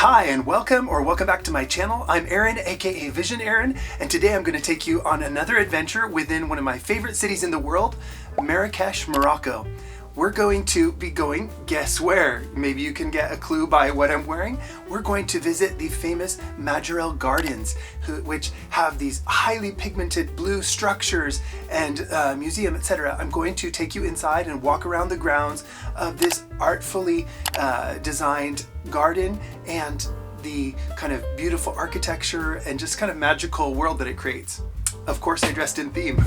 Hi and welcome back to my channel. I'm Aaron, aka Visionaaron, and today I'm going to take you on another adventure within one of my favorite cities in the world, Marrakech, Morocco. We're going to be going, guess where? Maybe you can get a clue by what I'm wearing. We're going to visit the famous Majorelle Gardens, which have these highly pigmented blue structures and museum, etc. I'm going to take you inside and walk around the grounds of this artfully designed garden and the kind of beautiful architecture and just kind of magical world that it creates. Of course, I dressed in theme.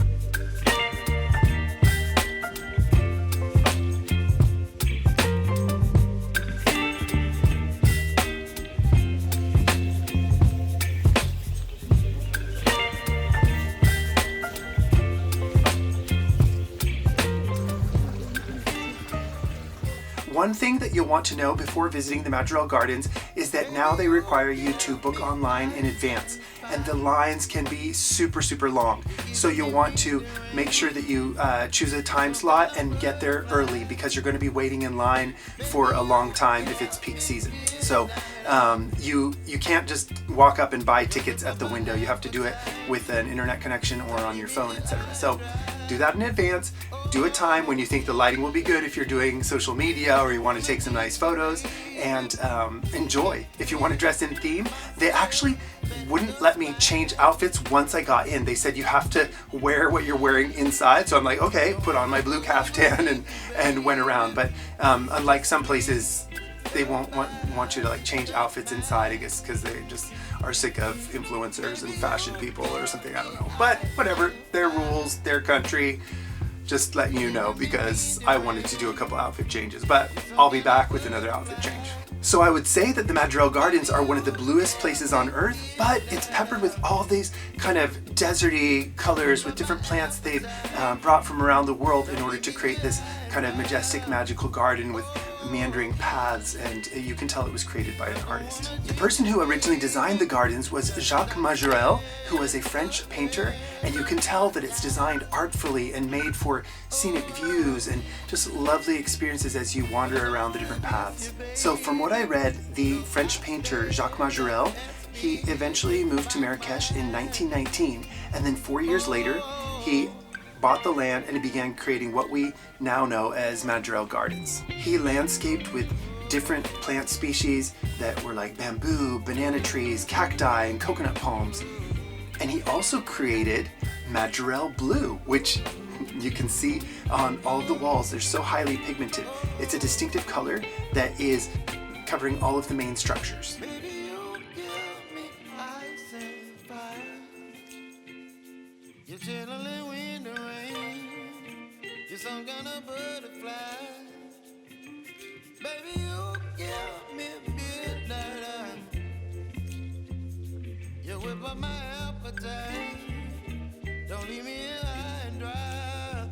One thing that you'll want to know before visiting the Majorelle Gardens is that now they require you to book online in advance, and the lines can be super long. So you'll want to make sure that you choose a time slot and get there early, because you're going to be waiting in line for a long time if it's peak season. So you can't just walk up and buy tickets at the window. You have to do it with an internet connection or on your phone, etc. So do that in advance. Do a time when you think the lighting will be good if you're doing social media or you want to take some nice photos, and enjoy. If you want to dress in theme, they actually wouldn't let me change outfits once I got in. They said you have to wear what you're wearing inside. So I'm like, okay, put on my blue caftan and went around. But unlike some places, they won't want you to like change outfits inside, I guess, because they just are sick of influencers and fashion people or something, I don't know. But whatever, their rules, their country. Just letting you know, because I wanted to do a couple outfit changes, but I'll be back with another outfit change. So I would say that the Majorelle Gardens are one of the bluest places on earth, but it's peppered with all these kind of deserty colors with different plants they've brought from around the world in order to create this kind of majestic, magical garden with meandering paths, and you can tell it was created by an artist. The person who originally designed the gardens was Jacques Majorelle, who was a French painter, and you can tell that it's designed artfully and made for scenic views and just lovely experiences as you wander around the different paths. So from what I read, the French painter Jacques Majorelle, he eventually moved to Marrakech in 1919, and then 4 years later he bought the land and he began creating what we now know as Majorelle Gardens. He landscaped with different plant species that were like bamboo, banana trees, cacti, and coconut palms. And he also created Majorelle Blue, which you can see on all of the walls. They're so highly pigmented. It's a distinctive color that is covering all of the main structures. Some kind of butterfly. Baby, you give me midnight. You whip up my appetite. Don't leave me high and dry.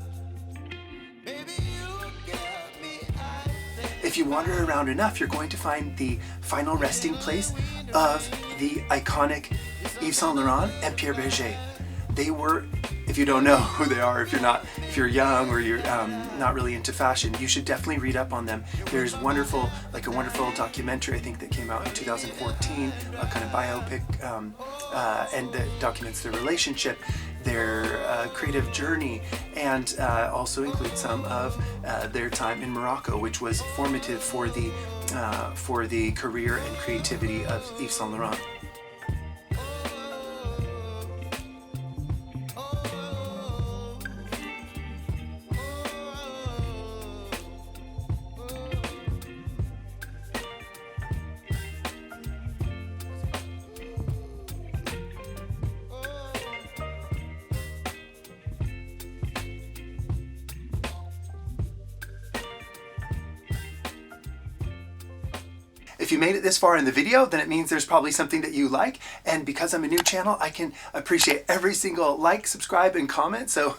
Baby, you give me ice. If you wander around enough, you're going to find the final resting place of the iconic Yves Saint Laurent and Piere Bergé. They were, if you don't know who they are, if you're young or you're not really into fashion, you should definitely read up on them. There's a wonderful documentary, I think, that came out in 2014, a kind of biopic, and that documents their relationship, their creative journey, and also includes some of their time in Morocco, which was formative for the career and creativity of Yves Saint Laurent. If you made it this far in the video, then it means there's probably something that you like, and because I'm a new channel, I can appreciate every single like, subscribe, and comment, so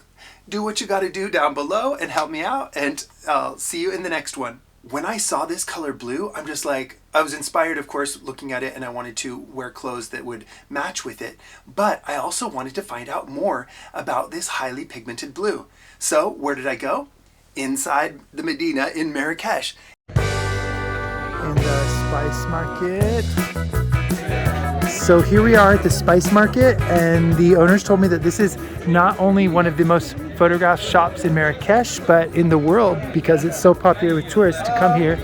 do what you gotta do down below and help me out, and I'll see you in the next one. When I saw this color blue, I'm just like, I was inspired, of course, looking at it, and I wanted to wear clothes that would match with it, but I also wanted to find out more about this highly pigmented blue. So where did I go? Inside the Medina in Marrakech. And spice market. So here we are at the spice market, and the owners told me that this is not only one of the most photographed shops in Marrakech, but in the world, because it's so popular with tourists to come here.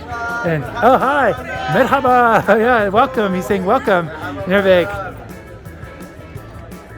And oh hi, merhaba, yeah, welcome. He's saying welcome in Arabic.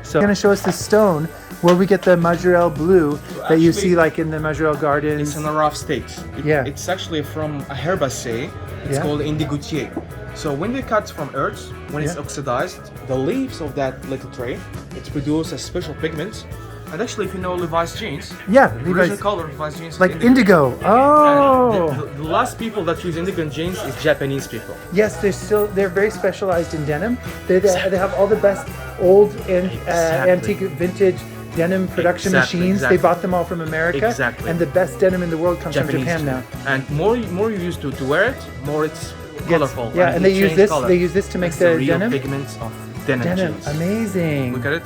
So he's gonna show us the stone where we get the Majorelle blue that you see like in the Majorelle Gardens. It's in a rough state. It's actually from a herbacee. It's called indigoutier. So when they cut from earth, when it's oxidized, the leaves of that little tree, it produces a special pigment. And actually, if you know Levi's jeans, the original color of Levi's jeans like is indigo. Oh! The last people that use indigo in jeans is Japanese people. Yes, they're very specialized in denim. They have all the best old and antique vintage denim production machines. They bought them all from America. Exactly. And the best denim in the world comes from Japan now. And more you used to wear it, more it's colorful. Yeah, and they use this. They use this to make the real denim. Pigments of denim jeans. Amazing. Look at it.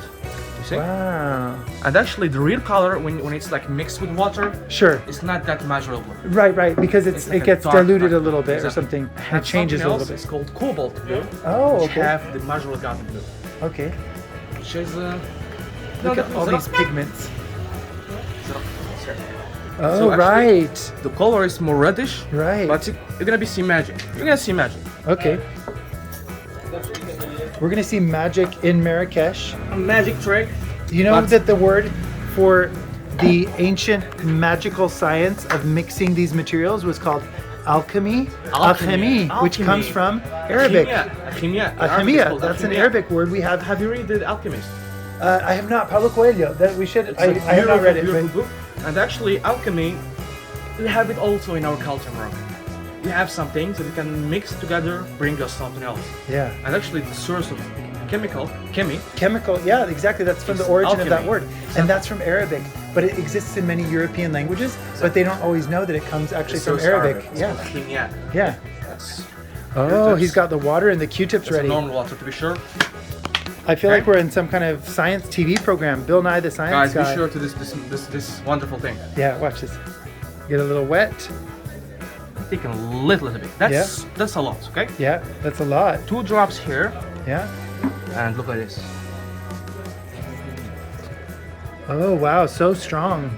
You see? Wow. And actually, the real color when it's like mixed with water, it's not that Majorelle blue. Right, because it like gets dark, diluted a little bit or something. And it changes a little bit. It's called cobalt blue. Oh, which have the Majorelle Garden blue. Okay. Which is look at all these pigments. So Oh, right. The color is more reddish. Right. But you're gonna see magic. You're gonna see magic. Okay. We're gonna see magic in Marrakech. A magic trick. You know that the word for the ancient magical science of mixing these materials was called alchemy. Alchemy, which comes from Arabic. Alchemia. That's an Arabic word we have. Have you read The Alchemist? I have not. Paulo Coelho. That we should. I have not read it. Book. And actually, alchemy, we have it also in our culture, Morocco. We have some things that we can mix together, bring us something else. Yeah. And actually, the source of chemical, yeah, exactly. That's from the origin alchemy. of that word. And that's from Arabic. But it exists in many European languages, but they don't always know that it comes actually from Arabic. Yeah. Yeah. Yes. Oh, he's got the water and the Q-tips ready. Normal water, to be sure. I feel like we're in some kind of science TV program. Bill Nye the Science Guy. Guys, be sure to this wonderful thing. Yeah, watch this. Get a little wet. Take a little bit. That's a lot, okay? Yeah, that's a lot. 2 drops here. Yeah. And look at this. Oh wow, so strong.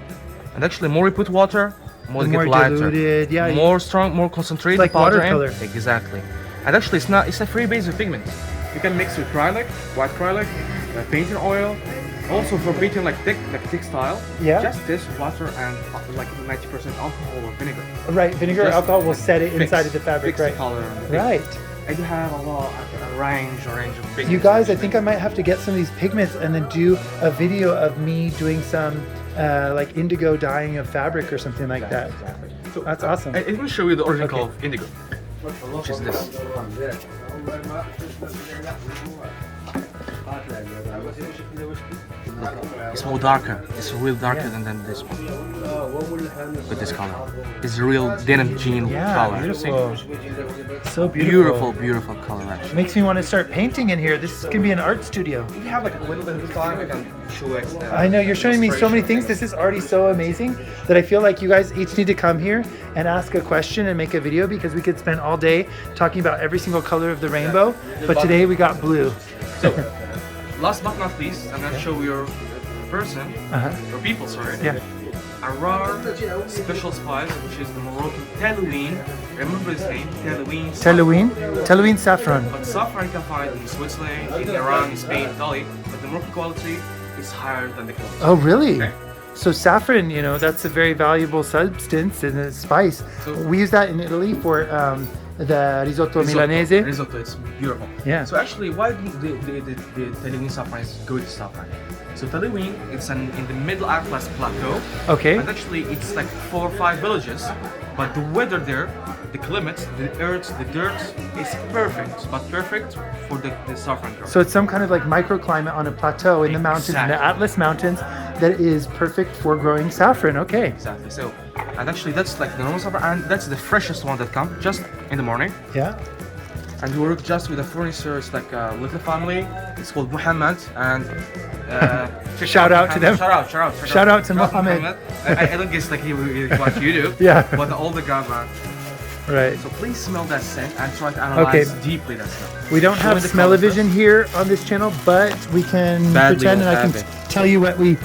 And actually, more we put water, more they get lighter. Diluted. Yeah. More strong, more concentrated. It's like watercolor. Exactly. And actually, it's a free base of pigment. You can mix with acrylic, white acrylic, painting oil. Also for painting like textile. Yeah. Just this water and like 90% alcohol or vinegar. Right, vinegar or alcohol will set it inside of the fabric. Right. The color. Right. And you have a range of pigments. You guys, I think I might have to get some of these pigments and then do a video of me doing some like indigo dyeing of fabric or something like that. Exactly. So that's awesome. I will show you the original color of indigo, which is this. It's more darker. It's real darker than this one. With this color. It's a real denim jean color. Beautiful. So beautiful. Beautiful color actually. Makes me want to start painting in here. This can be an art studio. We have like a little bit of time. I can show it. I know, you're showing me so many things. This is already so amazing that I feel like you guys each need to come here and ask a question and make a video, because we could spend all day talking about every single color of the rainbow. But today we got blue. So, last but not least, I'm going to show you person, or people, sorry. Yeah. A rare special spice, which is the Moroccan Talouine. Remember this name, Talouine. Talouine saffron. But saffron you can find in Switzerland, in Iran, in Spain, Italy. But the Moroccan quality is higher than the quality. Oh, really? Okay. So saffron, you know, that's a very valuable substance in a spice. So, we use that in Italy for the risotto milanese. Risotto, it's beautiful. Yeah. So actually, why the Talouine saffron is good saffron? So Talouine, it's in the Middle Atlas Plateau. Okay. And actually, it's like 4 or 5 villages. But the weather there, the climate, the earth, the dirt is perfect. But perfect for the saffron growth. So it's some kind of like microclimate on a plateau in the mountains, in the Atlas Mountains, that is perfect for growing saffron. Okay. Exactly. So, and actually, that's like the normal saffron, and that's the freshest one that comes just in the morning. Yeah. And we work just with a furniture. It's like a little family. It's called Muhammad, and shout out to them. Shout out to Muhammad. I don't guess like what you do. Yeah. But the older grandma. Right. So please smell that scent and try to analyze deeply that scent. We don't have smell-o-vision here on this channel, but we can pretend, and I can tell you what we.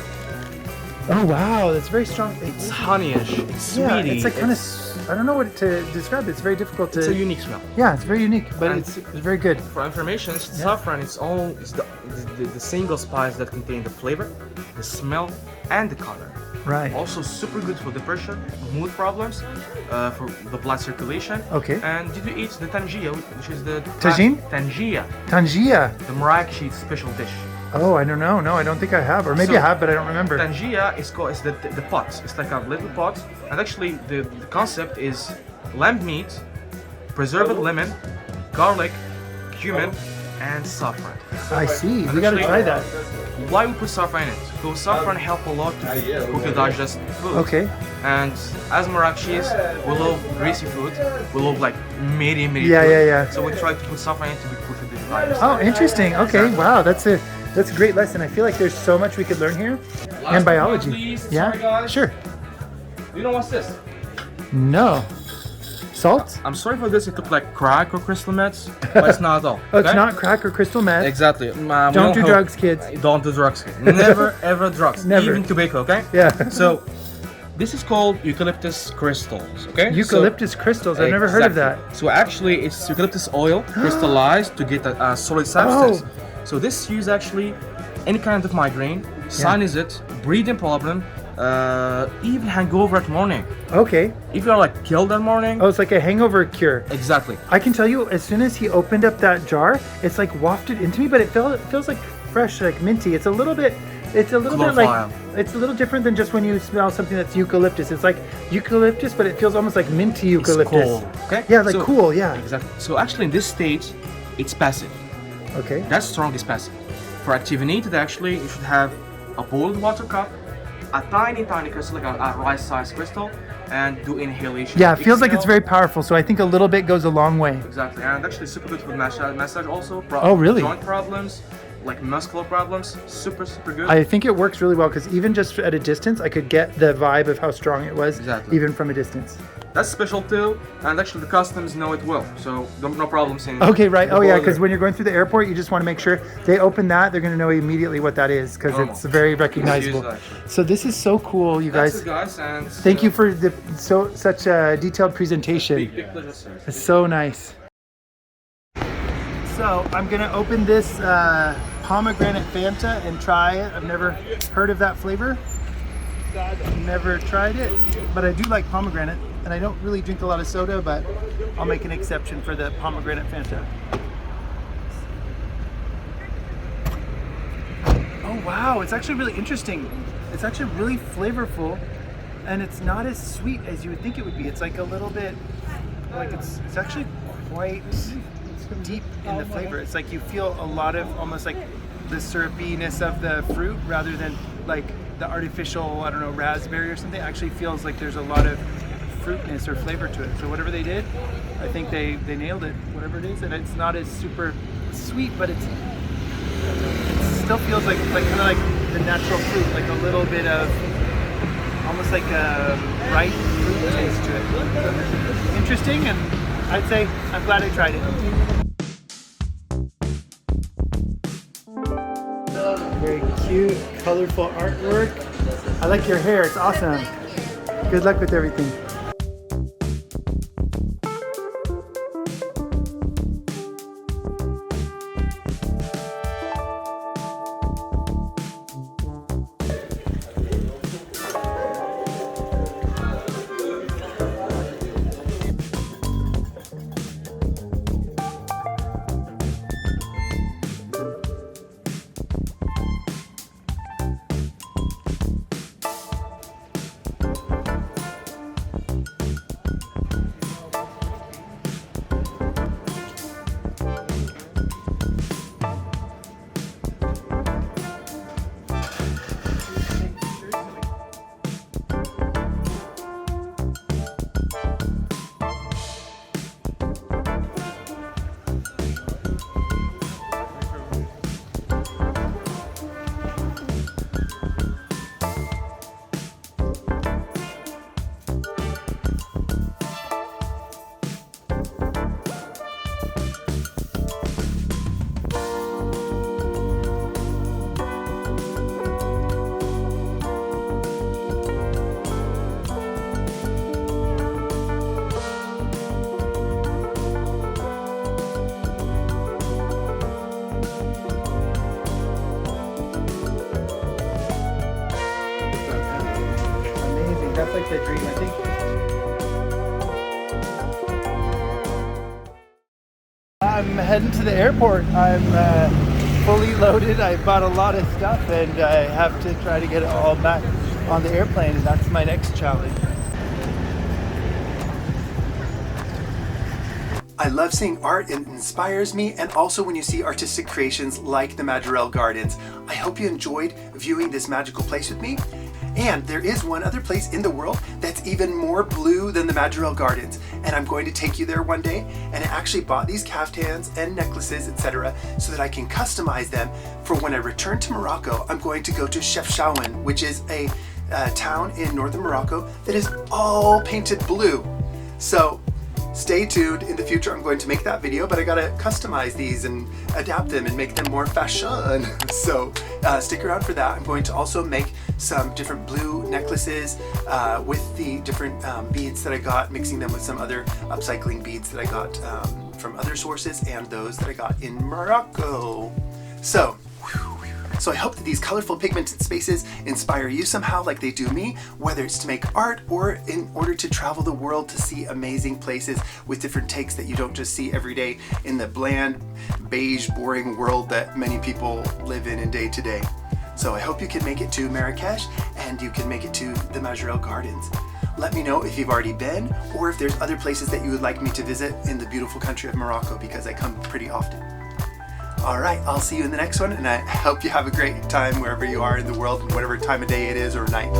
Oh wow, that's very strong. It's honeyish. It's yeah, sweety. it's like kind of. I don't know what to describe. It's very difficult to. It's a unique smell. Yeah, it's very unique, but it's very good. For information, saffron is the single spice that contains the flavor, the smell, and the color. Right. Also super good for depression, mood problems, for the blood circulation. Okay. And did you eat the tangia, which is the Tagine? Tangia, Tangia. the Marrakech special dish. Oh, I don't know. No, I don't think I have, or maybe I have, but I don't remember. Tangia is called the pot. It's like a little pot, and actually the concept is lamb meat, preserved lemon, garlic, cumin, and saffron. I see. And We gotta try that. Why we put saffron in it? Because saffron help a lot to cook and digest food. Okay. And as Marrakechis, we love greasy food. We love like meaty food. Yeah. So we try to put saffron in to be quick to digest. Oh, interesting. Okay. Wow, that's a great lesson. I feel like there's so much we could learn here, and biology. Least, Yeah. sorry guys. Sure. You know what's this? No. Salt? I'm sorry for this. It looked like crack or crystal meth, but it's not at all. Oh, it's not crack or crystal meth. Exactly. Don't do drugs, kids. Don't do drugs, kids. Never ever drugs. Never. Even tobacco, okay? Yeah. So, this is called eucalyptus crystals, okay? Eucalyptus crystals. I've never heard of that. So actually, it's eucalyptus oil crystallized to get a solid substance. So this use actually any kind of migraine, sinus, breathing problem, even hangover at morning. Okay. If you're like killed that morning. Oh, it's like a hangover cure. Exactly. I can tell you, as soon as he opened up that jar, it's like wafted into me, but it feels like fresh, like minty. It's a little bit like, it's a little different than just when you smell something that's eucalyptus. It's like eucalyptus, but it feels almost like minty eucalyptus. It's cool, okay? Yeah, like cool, yeah. Exactly. So actually in this stage, it's passive. Okay. That strong is passive. For activated, actually, you should have a boiled water cup, a tiny crystal, like a rice-sized crystal, and do inhalation. Yeah, it feels like it's very powerful, so I think a little bit goes a long way. Exactly, and actually super good for massage also. Oh, really? Joint problems, like muscular problems, super good. I think it works really well because even just at a distance, I could get the vibe of how strong it was, even from a distance. That's special too, and actually the customs know it well, so no problems in. Okay, right. Oh yeah, because when you're going through the airport, you just want to make sure they open that. They're going to know immediately what that is because it's very recognizable. So this is so cool, you guys. That's it, guys, and thank you for such a detailed presentation. Big pleasure, sir. It's so nice. So I'm gonna open this pomegranate Fanta and try it. I've never heard of that flavor. Never tried it, but I do like pomegranate, and I don't really drink a lot of soda, but I'll make an exception for the pomegranate Fanta. Oh wow, it's actually really interesting. It's actually really flavorful, and it's not as sweet as you would think it would be. It's like a little bit, like it's actually quite deep in the flavor. It's like you feel a lot of almost like the syrupiness of the fruit rather than like the artificial, I don't know, raspberry or something. It actually feels like there's a lot of fruitness or flavor to it. So whatever they did, I think they nailed it, whatever it is. And it's not as super sweet, but it still feels like kind of like the natural fruit, like a little bit of almost like a ripe fruit taste to it. Interesting, and I'd say I'm glad I tried it. Very cute, colorful artwork. I like your hair, it's awesome. Good luck with everything. I'm heading to the airport. I'm fully loaded. I bought a lot of stuff and I have to try to get it all back on the airplane. And that's my next challenge. I love seeing art, it inspires me, and also when you see artistic creations like the Majorelle Gardens. I hope you enjoyed viewing this magical place with me. And there is one other place in the world that's even more blue than the Majorelle Gardens, and I'm going to take you there one day. And I actually bought these caftans and necklaces, etc., so that I can customize them for when I return to Morocco. I'm going to go to Chefchaouen, which is a town in northern Morocco that is all painted blue. So stay tuned. In the future I'm going to make that video, but I gotta customize these and adapt them and make them more fashion. So stick around for that. I'm going to also make some different blue necklaces with the different beads that I got, mixing them with some other upcycling beads that I got from other sources and those that I got in Morocco. So I hope that these colorful pigmented spaces inspire you somehow like they do me, whether it's to make art or in order to travel the world to see amazing places with different takes that you don't just see every day in the bland, beige, boring world that many people live in day to day. So I hope you can make it to Marrakech and you can make it to the Majorelle Gardens. Let me know if you've already been or if there's other places that you would like me to visit in the beautiful country of Morocco, because I come pretty often. All right, I'll see you in the next one, and I hope you have a great time wherever you are in the world, whatever time of day it is or night.